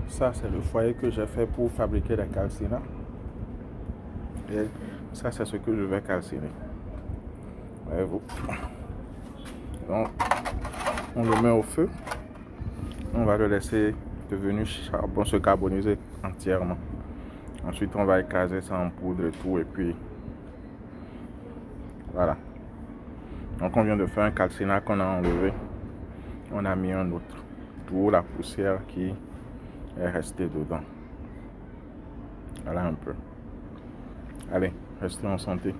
ça c'est le foyer que j'ai fait pour fabriquer les calcinats. Et ça c'est ce que je vais calciner. Voyez-vous. Donc on le met au feu. On va le laisser devenir charbon, se carboniser entièrement. Ensuite on va écraser ça en poudre et tout. Et puis voilà. Donc on vient de faire un calcinat qu'on a enlevé. On a mis un autre. D'où la poussière qui est restée dedans. Voilà un peu. Allez, restez en santé.